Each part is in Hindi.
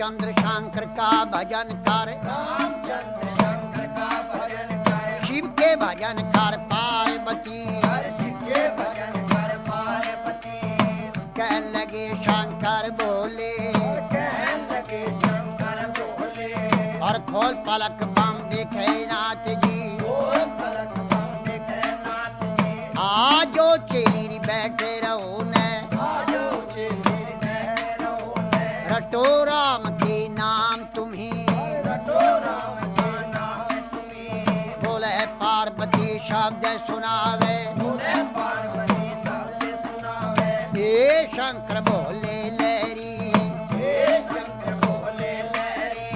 रामचंद्र शंकर का भजन कर, रामचंद्र शंकर का भजन कर, शिव के भजन कर पार्वती। शिव के भजन कर पार्वती। कह लगे शंकर बोले, कहने लगे शंकर बोले, और खोल पलक बम देखे नाथ जी। खोल पलक बम देखे नाथ जी। आजो चेरी बैठे रहो ने, आजो चेली बैठे रहो ने, रटो राम के नाम तुम्हें। रटो राम के नाम तुम्हें। बोले पार्वती शब्द सुनावे, बोले पार्वती शब्द सुनावे। हे शंकर बोले लहरी, हे शंकर बोले लहरी।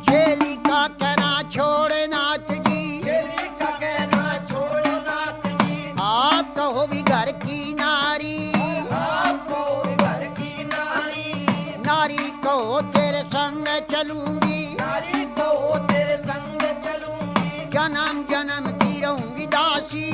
चेली का कहना छोड़ नाथ जी। चेली का कहना छोड़ो नाथ जी। आप कहो भी घर की नारी, आपको घर की नारी, नारी कहो तेरे संग चलूंगी। नारी को तेरे संग चलूंगी। जन्म जन्म की रहूंगी दासी,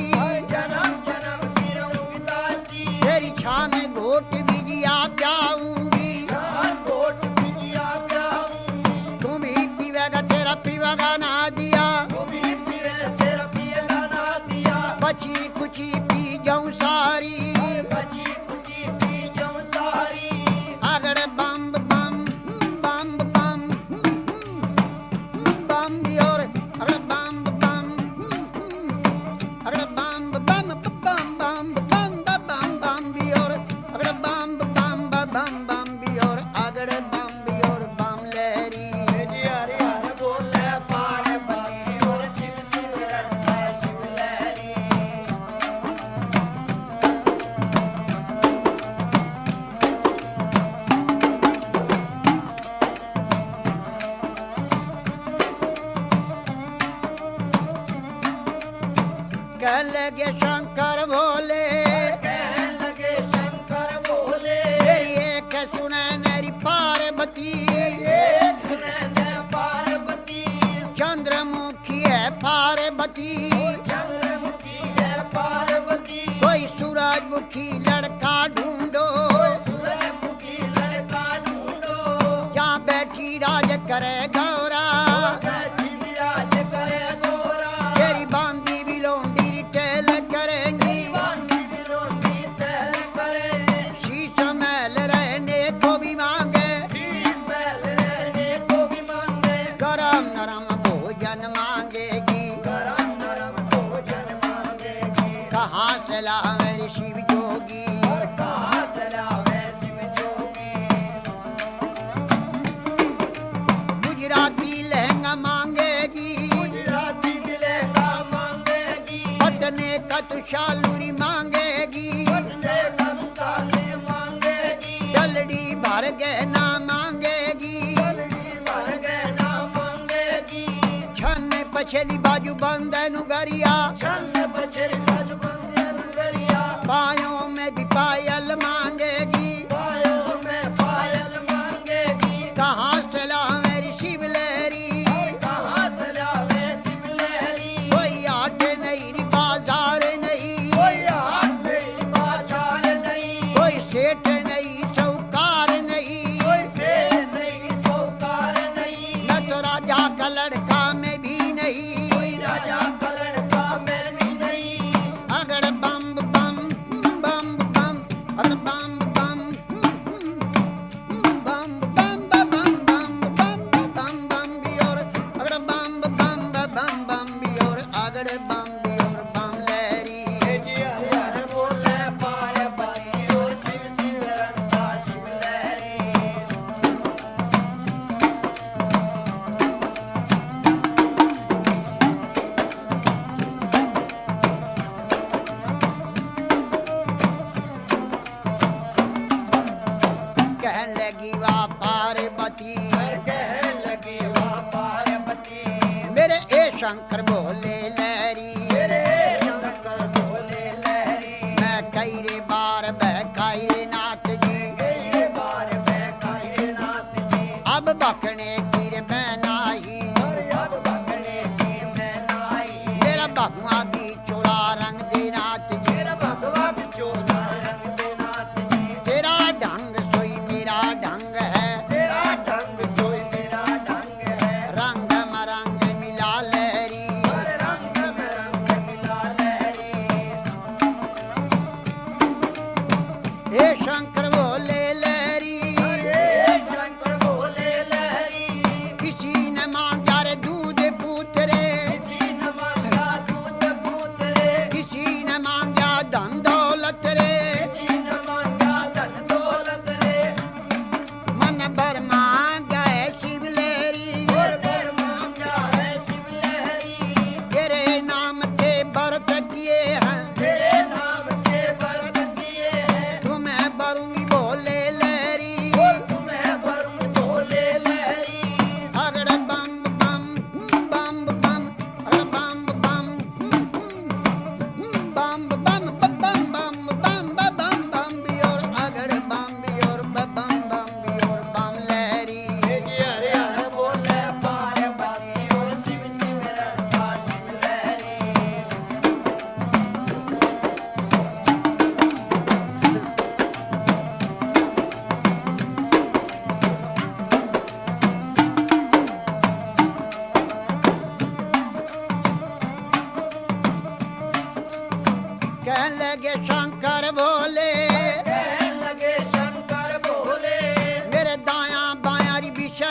जन्म जन्म की रहूंगी दासी। तेरी छान में घोट बिजिया जाऊंगी। जान कोट बिटिया जाऊंगी। तुम ही पीवेगा तेरा पीवेगा ना दिया, तू भी फिर तेरा पिएगा ना दिया। बची कुची पी जाऊं सारी। बची कुची पी जाऊं सारी। अगड़ बम बम बम बम बम भी और अगड़ बम बम अगड़ बम बम बम बम बम बम बम भी और अगड़ बम बम बम बम भी और अगड़ बम भी और बम लहरी। हरि हर बोले पार्वती और शिव शिव रटता शिव लहरी। कह लगे शंकर बोले, कहने लगे शंकर बोले, तेरी एक सुने मेरी पार्वती। एक सुनैना पार्वती। चंद्रमुखी है पार्वती, चंद्रमुखी है पार्वती। कोई सूरजमुखी लड़का ढूंढो। सूरजमुखी लड़का ढूंढो। यहाँ बैठी राज करे गौरा, बैठी विराज करे गोरा। तेरी बांधी भी लोंडी रिटेल करेंगी। बांधी बिलोंडी चल करे। शीश महल रहने को भी मांगे, शीश महल रहने को भी मांगे। गरम नरम भोजन मांगेगी। गरम गरम भोजन मांगेगी। कहाँ से लावे रे शिव जोगी, और कहाँ चलावे शिव जोगी। गुजराती लहंगा मांगेगी। गुजराती लहंगा मांगेगी। पटने का तुषालूरी मांगेगी। से सब साले मांगेगी। डलड़ी भर गहना मांगेगी। जल्दी भर गहना मांगेगी। छन पछली बाजू बंदन गरिया, छन्न बछर बाजू बंदे नगरिया। पायों में भी पायल मांगेगी। पायों में पायल मांगेगी। कहाँ से लावे रे शिव लहरी, कहाँ चलावे शिव लहरी। कोई आटे नहीं री बाजार नहीं, कोई हाथ नहीं बाजार नहीं। कोई सेठ नहीं चौकार नहीं, कोई शेर नहीं सौकार नहीं। न तो राजा का लड़का में भी नहीं। कोई राजा का लड़का में भी नहीं। अगर बम बम बम बम अगर बम बम बम बम बम बम बम बम बम भी और अगर बम बम बम बम भी और अगर बम भी और बम लहरी। हर बोले पार्वती और शिव शिव रटता शिव लहरी। कह लगी वाह पार्वती, कहने लगी वाह पार्वती। मेरे ए शंकर बोले लहरी। मेरे शंकर बोले लहरी। मैं कई रे बार बहकाई रे नाथ जी, ये बार बैठाए नाथ जी। अब बकने की रे मैं नाही। और अब भगने की मैं नाई। मेरा बहुआ भी चुरा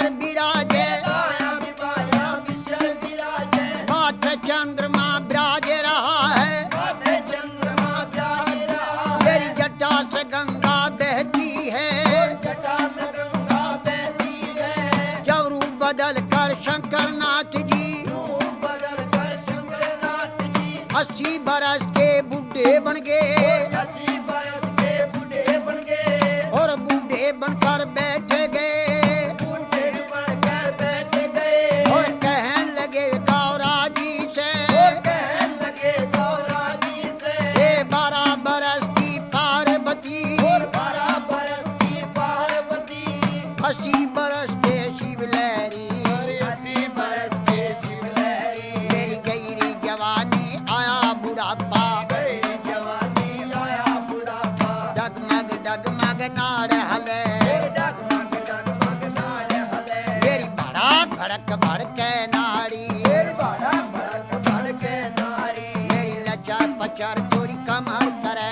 विशर विराजे माथे चंद्रमा विराज रहा है मेरी जटा से गंगा बहती है जब रूप बदल कर शंकर नाथ जी 80 बरस के बूढ़े बन गए और बूढ़े बनकर बैठ गए और कहने लगे गौरा जी से ये 12 बरस की पार्वती 80 बरस के शिवलहरी मेरी गईरी जवानी आया बुढ़ापा डगमग डगमग नाड़ हले मेरी भड़क भड़क भड़के नाड़ी मेरी लचर पचर चोरी कमर करे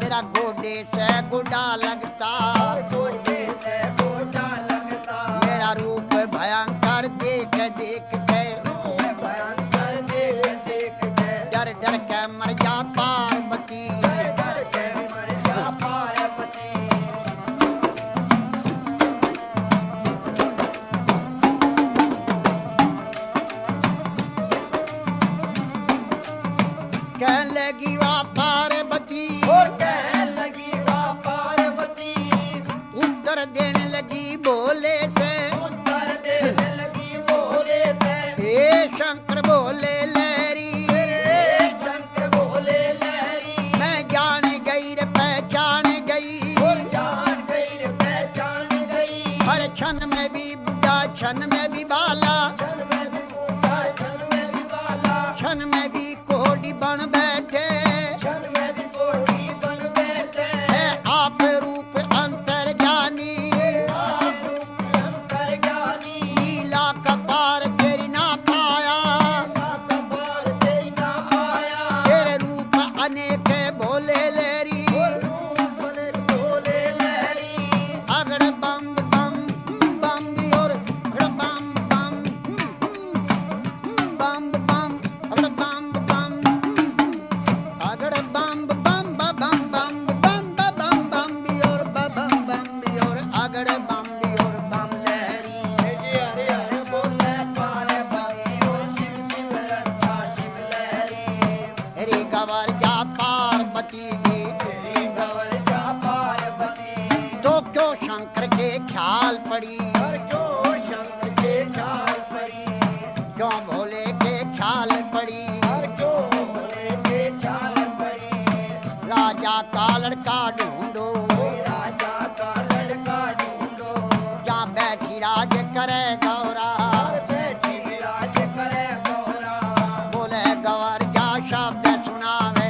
मेरा गोडे से गुडा लगता मेरा रूप भयंकर देख देख के डर डर के मर जा पार्वती कहने लगी वाह पार्वती उत्तर देने लगी बोले से हे शंकर बोले लहरी मैं जान गई रे पहचान गई हर क्षण में भी बुढ़ा क्षण में भी बाला क्षण में भी कोड़ी बन बैठे है आप रूप अंतर जानी लीला कपार तेरी ना पाया तेरे रूप अनेक भोले लहरी अगड़ बम बम बम और बम बम बम बम अगड़ बम बम अगड़ बम बम बम बम बम बम बम और बम बम और अगड़ बम और बम लहरी रे गवर जा पार्वती जी तो क्यों शंकर के ख्याल पड़ी क्यों भोले के ख्याल पड़ी राजा का लड़का ढूंढो जहाँ बैठी राज करे गौरा बोले गवर जा शब्द सुनावे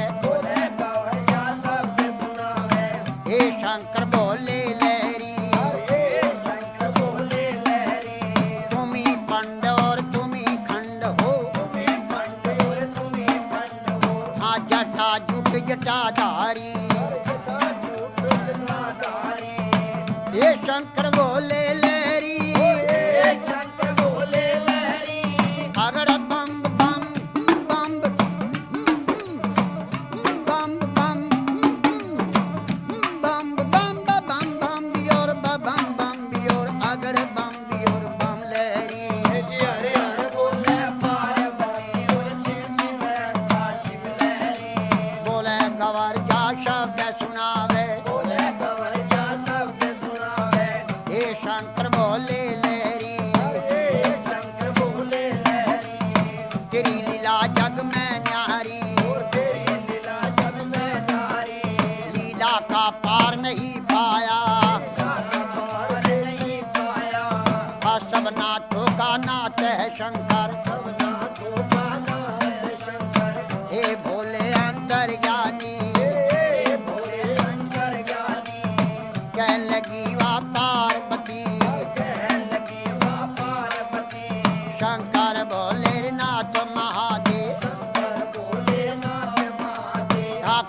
हे शंकर बोले लहरी तुम्ही पंड और तुम्ही खंड हो हाँ जटा जुट जटाधारी हे शंकर बोले लहरी अगड़ बम बम बम बम बम बम बम बम बम बियोर बम बम बियोर अगड़ बम बियोर बम लहरी बोले गवर जा शब्द सुनावे हे शंकर बोले लहरी तेरी लीला जग में न्यारी लीला का पार नहीं पाया सब नाथों का नाथ है शंकर हे भोले अंतर्यामी कहने लगी वा पार्वती शंकर भोले नाथ महादेव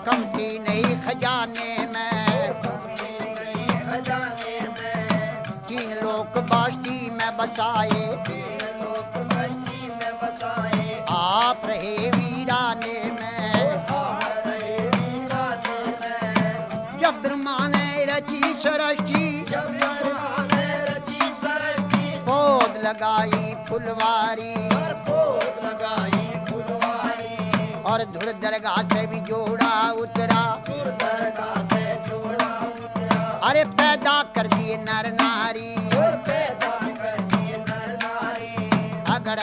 कमती नहीं खजाने में बसाए, लोक कश्ती में बसाए, आप रहे वीराने में। रहे वीराने में। जब ब्रह्मा ने रची सृष्टि, जब ब्रह्मा ने रची सृष्टि, पौध लगाई फुलवारी, पोत लगाई फुलवारी, और धुर दरगाह से भी जोड़ा उतरा। सुर दरगाह से जोड़ा उतरा, अरे पैदा कर दिए नर नारी, पैदा कर दिए नर नारी। अगर